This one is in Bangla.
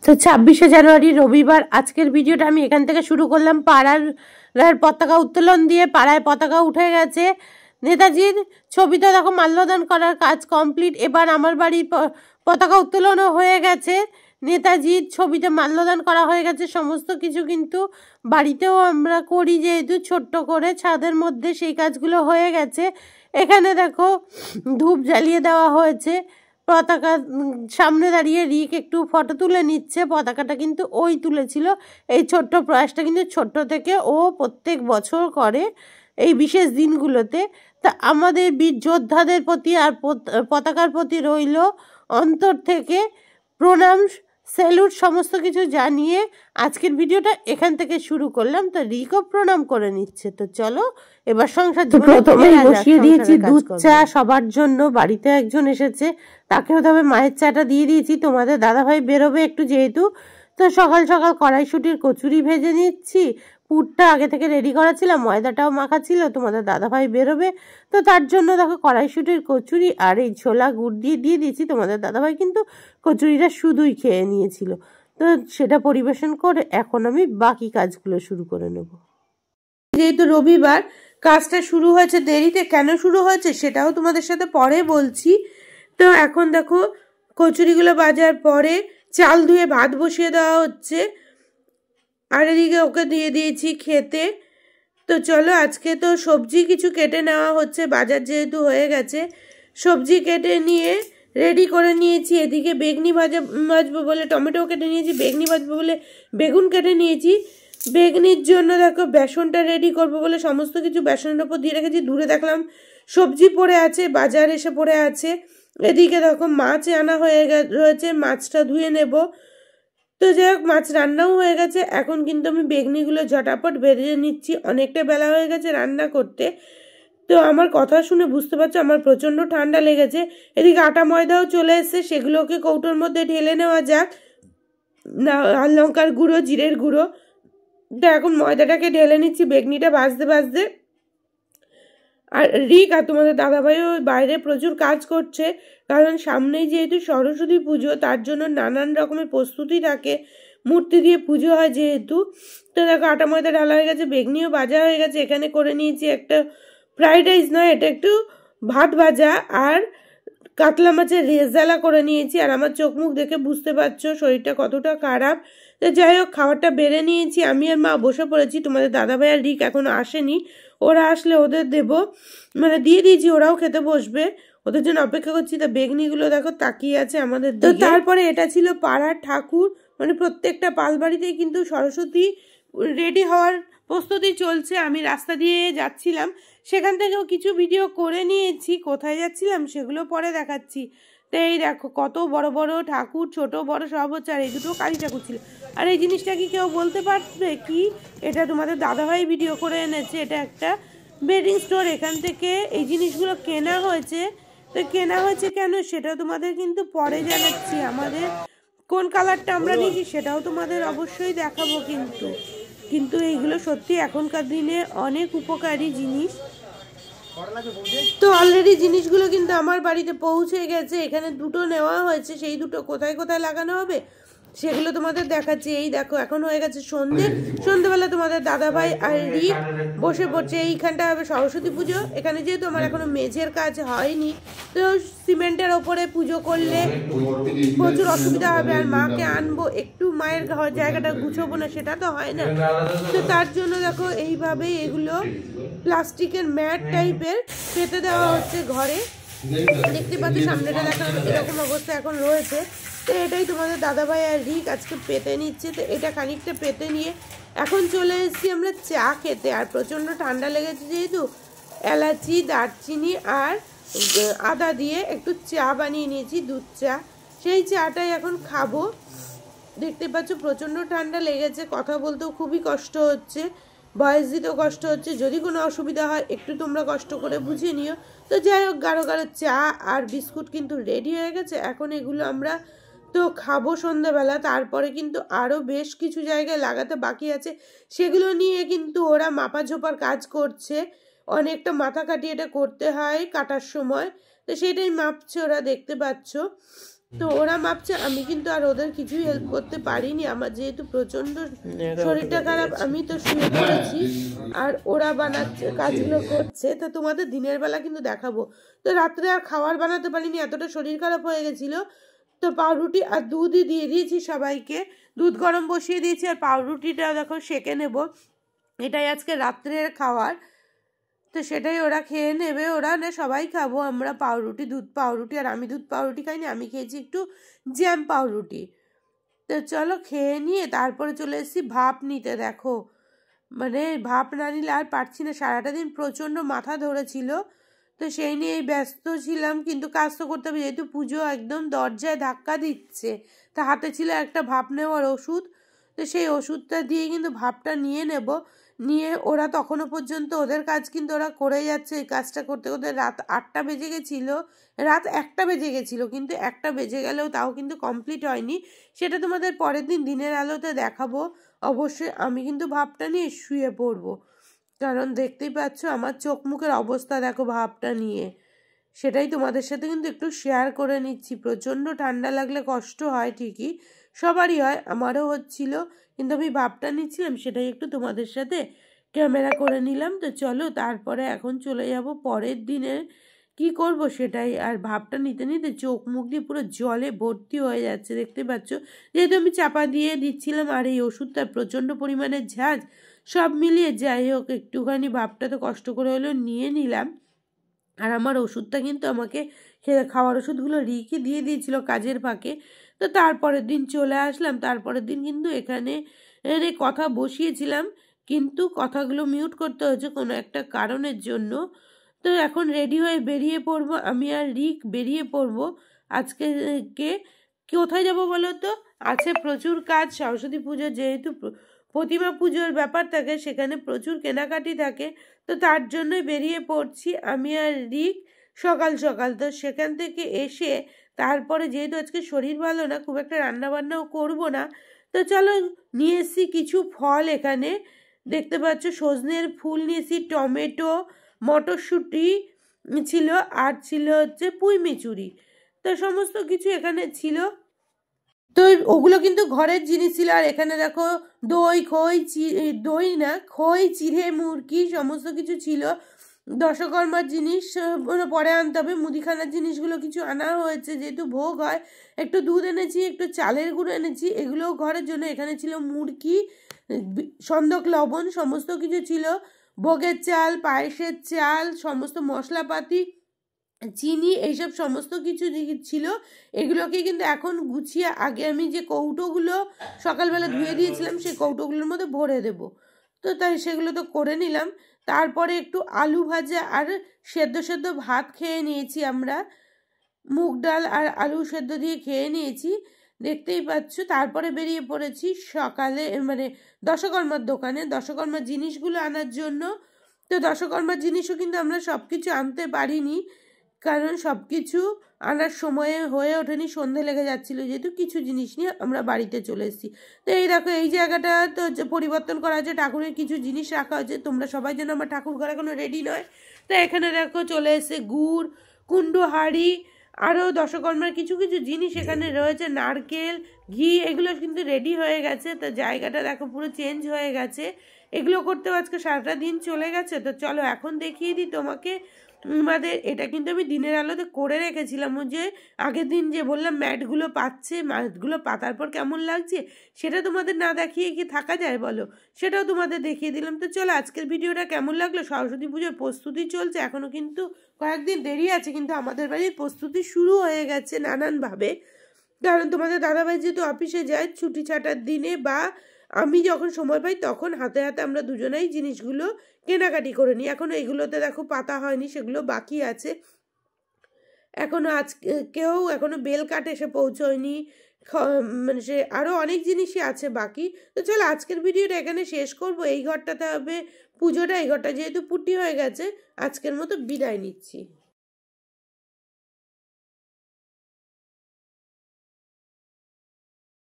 তো 26শে জানুয়ারি রবিবার আজকের ভিডিওটা আমি এখান থেকে শুরু করলাম। পাড়ার পতাকা উত্তোলন দিয়ে পাড়ায় পতাকা উঠে গেছে। নেতাজির ছবিতে দেখো মাল্যদান করার কাজ কমপ্লিট। এবার আমার বাড়ির পতাকা উত্তোলনও হয়ে গেছে, নেতাজির ছবিতে মাল্যদান করা হয়ে গেছে। সমস্ত কিছু কিন্তু বাড়িতেও আমরা করি, যেহেতু ছোট্ট করে ছাদের মধ্যে সেই কাজগুলো হয়ে গেছে। এখানে দেখো ধূপ জ্বালিয়ে দেওয়া হয়েছে। পতাকা সামনে দাঁড়িয়ে রিক একটু ফটো তুলে নিচ্ছে। পতাকাটা কিন্তু ওই তুলেছিল। এই ছোট্ট প্রয়াসটা কিন্তু ছোট্ট থেকে ও প্রত্যেক বছর করে এই বিশেষ দিনগুলোতে। তা আমাদের বীর যোদ্ধাদের প্রতি আর পতাকার প্রতি রইল অন্তর থেকে প্রণাম, স্যালুট, সমস্ত কিছু জানিয়ে আজকের ভিডিওটা এখান থেকে শুরু করলাম। তো রিকও প্রণাম করে নিচ্ছে। তো চলো এবার সংসার প্রথমেই বসিয়ে দিয়েছি দুধ চা সবার জন্য। বাড়িতে একজন এসেছে, তাকেও তবে মায়ের চাটা দিয়ে দিয়েছি। তোমাদের দাদাভাই বেরোবে একটু যেহেতু, তো সকাল সকাল কড়াইশুটির কচুরি ভেজে নিচ্ছি। পুরটা আগে থেকে রেডি করা ছিল, ময়দাটাও মাখা ছিল। তোমাদের দাদাভাই বেরোবে, তো তার জন্য দেখো কড়াইশুটির কচুরি আর এই ছোলা গুড় দিয়ে দিয়েছি। তোমাদের দাদাভাই কিন্তু কচুরিটা শুধুই খেয়ে নিয়েছিল। তো সেটা পরিবেশন করে এখন আমি বাকি কাজগুলো শুরু করে নেব। যেহেতু রবিবার কাজটা শুরু হয়েছে দেরিতে, কেন শুরু হয়েছে সেটাও তোমাদের সাথে পরে বলছি। তো এখন দেখো কচুরিগুলো বাজার পরে চাল ধুয়ে ভাত বসিয়ে দেওয়া হচ্ছে, আর এদিকে ওকে দিয়ে দিয়েছি খেতে। তো চলো আজকে তো সবজি কিছু কেটে নেওয়া হচ্ছে, বাজার যেহেতু হয়ে গেছে সবজি কেটে নিয়ে রেডি করে নিয়েছি। এদিকে বেগনি ভাজবো বলে টমেটো কেটে নিয়েছি, বেগনি ভাজবো বলে বেগুন কেটে নিয়েছি। বেগনির জন্য দেখো বেসনটা রেডি করব বলে সমস্ত কিছু বেসনের ওপর দিয়ে রেখেছি। দূরে দেখলাম সবজি পড়ে আছে, বাজার এসে পড়ে আছে। এদিকে দেখো মাছ আনা রয়েছে, মাছটা ধুয়ে নেব। তো যাই হোক মাছ রান্নাও হয়ে গেছে। এখন কিন্তু আমি বেগনিগুলো ঝটাপট ভেজে নিচ্ছি, অনেকটা বেলা হয়ে গেছে রান্না করতে। তো আমার কথা শুনে বুঝতে পারছো আমার প্রচণ্ড ঠান্ডা লেগেছে। এদিকে আটা ময়দাও চলে এসছে, সেগুলোকে কৌটোর মধ্যে ঢেলে নেওয়া যাক। লাল লঙ্কার গুঁড়ো, জিরের গুঁড়ো। তো এখন ময়দাটাকে ঢেলে নিচ্ছি বেগনিটা ভাজতে ভাজতে। আর রিক আর তোমাদের দাদাভাইও বাইরে প্রচুর কাজ করছে, কারণ সামনেই যেহেতু সরস্বতী পুজো, তার জন্য নানান রকমের প্রস্তুতি থাকে। মূর্তি দিয়ে পুজো হয় যেহেতু। তো দেখো আটা ময়দা ঢালা হয়ে গেছে, বেগনিও ভাজা হয়ে গেছে। এখানে করে নিয়েছি একটা ফ্রাইড রাইস নয়, এটা একটু ভাত ভাজা আর কাতলা মাছের রেজালা করে নিয়েছি। আর আমার চোখ মুখ দেখে বুঝতে পারছো শরীরটা কতটা খারাপ। তো যাই হোক খাবারটা বেড়ে নিয়েছি, আমি আর মা বসে পড়েছি। তোমাদের দাদাভাই আর রিক এখনো আসেনি, ওরা আসলে ওদের দেব, মানে দিয়ে দিয়েছি, ওরাও খেতে বসবে, ওদের জন্য অপেক্ষা করছি। তা বেগনিগুলো দেখো তাকিয়ে আছে আমাদের দিকে। তো তারপরে এটা ছিল পাড়ার ঠাকুর, মানে প্রত্যেকটা পালবাড়িতেই কিন্তু সরস্বতী রেডি হওয়ার প্রস্তুতি চলছে। আমি রাস্তা দিয়ে যাচ্ছিলাম, সেখান থেকেও কিছু ভিডিও করে নিয়েছি। কোথায় যাচ্ছিলাম সেগুলো পরে দেখাচ্ছি। তো এই দেখো কত বড় বড় ঠাকুর, ছোট বড় সব হচ্ছে। আর এই দুটো কালী ঠাকুর ছিল। আর এই জিনিসটা কি কেউ বলতে পারবে কি? এটা তোমাদের দাদাভাই ভিডিও করে এনেছে। এটা একটা বেডিং স্টোর, এখান থেকে এই জিনিসগুলো কেনা হয়েছে। তো কেনা হয়েছে কেন সেটা তোমাদের কিন্তু পরে জানাচ্ছি। আমাদের কোন কালারটা আমরা নিয়েছি সেটাও তোমাদের অবশ্যই দেখাবো। কিন্তু এইগুলো সত্যি এখনকার দিনে অনেক উপকারী জিনিস। তো অলরেডি জিনিসগুলো কিন্তু আমার বাড়িতে পৌঁছে গেছে। এখানে দুটো নেওয়া হয়েছে, সেই দুটো কোথায় কোথায় লাগানো হবে সেগুলো তোমাদের দেখাচ্ছি। এই দেখো এখন হয়ে গেছে সন্ধ্যেবেলা তোমাদের দাদাভাই আর রিক বসে পড়ছে। এইখানটা হবে সরস্বতী পুজো। এখানে যেহেতু আমার এখনো মেঝের কাজ হয়নি, তো সিমেন্টের ওপরে পুজো করলে প্রচুর অসুবিধা হবে। আর মাকে আনবো, একটু মায়ের জায়গাটা গুছোবো না, সেটা তো হয় না। তো তার জন্য দেখো এইভাবেই এগুলো প্লাস্টিকের ম্যাট টাইপের পেতে দেওয়া হচ্ছে ঘরে। দেখতে পাচ্ছি সামনেটা দেখানো এরকম অবস্থা এখন রয়েছে। তো এটাই তোমাদের দাদাভাই আর রিক আজকে পেতে নিচ্ছে। তো এটা খানিকটা পেতে নিয়ে এখন চলে এসেছি আমরা চা খেতে। আর প্রচণ্ড ঠান্ডা লেগেছে যেহেতু এলাচি, দারচিনি আর আদা দিয়ে একটু চা বানিয়ে নিয়েছি, দুধ চা। সেই চাটাই এখন খাবো। দেখতে পাচ্ছ প্রচণ্ড ঠান্ডা লেগেছে, কথা বলতেও খুবই কষ্ট হচ্ছে, ভয়েস দিতেও কষ্ট হচ্ছে। যদি কোনো অসুবিধা হয় একটু তোমরা কষ্ট করে বুঝে নিও। তো যাই হোক গাঢ় গাঢ় চা আর বিস্কুট কিন্তু রেডি হয়ে গেছে। এখন এগুলো আমরা তো খাবো সন্ধ্যাবেলা। তারপরে কিন্তু আরও বেশ কিছু জায়গায় লাগাতে বাকি আছে, সেগুলো নিয়ে কিন্তু ওরা মাপা ঝোপার কাজ করছে। অনেকটা মাথা কাটিয়ে এটা করতে হয় কাটার সময়, তো সেটাই মাপছে ওরা, দেখতে পাচ্ছ। তো ওরা ভাবছে আমি কিন্তু আর ওদের কিছুই হেল্প করতে পারিনি, আমার যেহেতু প্রচন্ড শরীরটা খারাপ, আমি তো শুয়ে পড়েছি আর ওরা বানাচ্ছে, কাজগুলো করছে। তো তোমাদের দিনের বেলা কিন্তু দেখাবো। তো রাত্রে আর খাবার বানাতে পারিনি, এতটা শরীর খারাপ হয়ে গেছিল। তো পাউরুটি আর দুধই দিয়ে দিয়েছি সবাইকে, দুধ গরম বসিয়ে দিয়েছি আর পাউরুটিটা দেখো সেঁকে নেব, এটাই আজকে রাত্রের খাবার। তো সেটাই ওরা খেয়ে নেবে, ওরা না সবাই খাবো আমরা পাউরুটি, দুধ পাউরুটি। আর আমি দুধ পাউরুটি খাইনি, আমি খেয়েছি একটু জ্যাম পাউরুটি। তো চলো খেয়ে নিয়ে তারপরে চলে এসেছি ভাপ নিতে। দেখো মানে ভাপ না নিলে আর পারছি না, সারাটা দিন প্রচণ্ড মাথা ধরেছিল, তো সেই নিয়ে ব্যস্ত ছিলাম। কিন্তু কাজ তো করতে হবে, যেহেতু পুজো একদম দরজায় ধাক্কা দিচ্ছে। তা হাতে ছিল একটা ভাপ নেওয়ার ওষুধ, তো সেই ওষুধটা দিয়ে কিন্তু ভাপটা নিয়ে নেব। নিয়ে ওরা তখনও পর্যন্ত ওদের কাজ কিন্তু ওরা করে যাচ্ছে। এই কাজটা করতে করতে রাত 8টা বেজে গেছিলো, রাত 1টা বেজে গেছিলো, কিন্তু 1টা বেজে গেলেও তাও কিন্তু কমপ্লিট হয়নি। সেটা তোমাদের পরের দিন দিনের আলোতে দেখাবো। অবশ্যই আমি কিন্তু ভাপটা নিয়ে শুয়ে পড়বো, কারণ দেখতেই পাচ্ছ আমার চোখ মুখের অবস্থা দেখো ভাপটা নিয়ে। সেটাই তোমাদের সাথে কিন্তু একটু শেয়ার করে নিচ্ছি। প্রচণ্ড ঠান্ডা লাগলে কষ্ট হয়, ঠিকই সবারই হয়, আমারও হচ্ছিল, কিন্তু আমি ভাপটা নিচ্ছিলাম, সেটাই একটু তোমাদের সাথে ক্যামেরা করে নিলাম। তো চলো তারপরে এখন চলে যাব পরের দিনে কি করব সেটাই। আর ভাপটা নিতে নিতে চোখ মুখ দিয়ে পুরো জলে ভর্তি হয়ে যাচ্ছে, দেখতে পাচ্ছ, যেহেতু আমি চাপা দিয়ে দিচ্ছিলাম আর এই ওষুধটা প্রচণ্ড পরিমাণে ঝাঁজ। সব মিলিয়ে যাই হোক একটুখানি ভাপটা তো কষ্ট করে হলেও নিয়ে নিলাম। আর আমার ওষুধটা কিন্তু আমাকে খাওয়ার ওষুধগুলো রিকি দিয়ে দিয়েছিল কাজের ফাঁকে। তো তারপরের দিন চলে আসলাম। তারপরের দিন কিন্তু এখানে কথা বসিয়েছিলাম, কিন্তু কথাগুলো মিউট করতে হয়েছে কোনো একটা কারণের জন্য। তো এখন রেডি হয়ে বেরিয়ে পড়বো, আমি আর রিক বেরিয়ে পড়বো। আজকে কোথায় যাব বলো তো? আছে প্রচুর কাজ, সরস্বতী পুজো যেহেতু প্রতিমা পুজোর ব্যাপার থাকে, সেখানে প্রচুর কেনাকাটি থাকে, তো তার জন্যই বেরিয়ে পড়ছি আমি আর রিক সকাল সকাল। তো সেখান থেকে এসে তারপরে যেহেতু আজকে শরীর ভালো না, খুব একটা রান্নাবান্নাও করবো না, তো চলো নিয়ে এসেছি কিছু ফল। এখানে দেখতে পাচ্ছ সজনের ফুল নিয়েছি, টমেটো, মটরশুঁটি ছিল, আর ছিল হচ্ছে পুঁই মিচুরি। তো সমস্ত কিছু এখানে ছিল। তো ওগুলো কিন্তু ঘরের জিনিস ছিল। আর এখানে দেখো দই, দই না খই, চিড়ে, মুরগি সমস্ত কিছু ছিল। দশকর্মার জিনিস পরে আনতে হবে, মুদিখানার জিনিসগুলো কিছু আনা হয়েছে, যেহেতু ভোগ হয়। একটু দুধ এনেছি, একটু চালের গুঁড়ো এনেছি, এগুলোও ঘরের জন্য। এখানে ছিল মুরগি, সন্দক লবণ সমস্ত কিছু ছিল, ভোগের চাল, পায়েসের চাল, সমস্ত মশলাপাতি, চিনি, এইসব সমস্ত কিছু ছিল। এগুলোকে কিন্তু এখন গুছিয়ে আগে আমি যে কৌটোগুলো সকালবেলা ধুয়ে দিয়েছিলাম সেই কৌটোগুলোর মধ্যে ভরে দেব। তো তাই সেগুলো তো করে নিলাম। তারপরে একটু আলু ভাজা আর সেদ্ধ সেদ্ধ ভাত খেয়ে নিয়েছি আমরা, মুগ ডাল আর আলু সেদ্ধ দিয়ে খেয়ে নিয়েছি, দেখতেই পাচ্ছ। তারপরে বেরিয়ে পড়েছি সকালে মানে দশকর্মার দোকানে, দশকর্মার জিনিসগুলো আনার জন্য। তো দশকর্মার জিনিসও কিন্তু আমরা সব কিছু আনতে পারিনি, কারণ সব কিছু আনার সময়ে হয়ে ওঠেনি, সন্ধে লেগে যাচ্ছিল, যেহেতু কিছু জিনিস নিয়ে আমরা বাড়িতে চলে এসেছি। তো এই দেখো এই জায়গাটা তো পরিবর্তন করা হয়েছে, ঠাকুরের কিছু জিনিস রাখা হয়েছে। তোমরা সবাই যেন আমার ঠাকুর ঘর এখনো রেডি নয়। তো এখানে দেখো চলে এসে গুড়, কুণ্ডু, হাঁড়ি, আরও দশকর্মার কিছু কিছু জিনিস এখানে রয়েছে, নারকেল, ঘি, এগুলো কিন্তু রেডি হয়ে গেছে। তো জায়গাটা দেখো পুরো চেঞ্জ হয়ে গেছে। এগুলো করতেও আজকে সারাটা দিন চলে গেছে। তো চলো এখন দেখিয়ে দিই তোমাকে আমাদের। এটা কিন্তু আমি দিনের আলোতে করে রেখেছিলাম, যে আগের দিন যে বললাম ম্যাটগুলো পাচ্ছে, ম্যাটগুলো পাতার পর কেমন লাগছে সেটা তোমাদের না দেখিয়ে কি থাকা যায় বলো, সেটাও তোমাদের দেখিয়ে দিলাম। তো চলো আজকের ভিডিওটা কেমন লাগলো। সরস্বতী পুজোর প্রস্তুতি চলছে, এখনও কিন্তু কয়েকদিন দেরি আছে, কিন্তু আমাদের বাড়ির প্রস্তুতি শুরু হয়ে গেছে নানানভাবে। কারণ তোমাদের দাদাভাই যেহেতু অফিসে যায় ছুটি ছাটার দিনে, বা আমি যখন সময় পাই তখন হাতে হাতে আমরা দুজনেই জিনিসগুলো কেনাকাটি করে নিই। এখনও এগুলোতে দেখো পাতা হয়নি, সেগুলো বাকি আছে এখনও। আজকেও এখনও বেল কাঠ এসে পৌঁছয়নি, মানে সে আরও অনেক জিনিসই আছে বাকি। তো চলো আজকের ভিডিওটা এখানে শেষ করব। এই ঘরটাতে হবে পুজোটা, এই ঘরটা যেহেতু পুটি হয়ে গেছে, আজকের মতো বিদায় নিচ্ছি।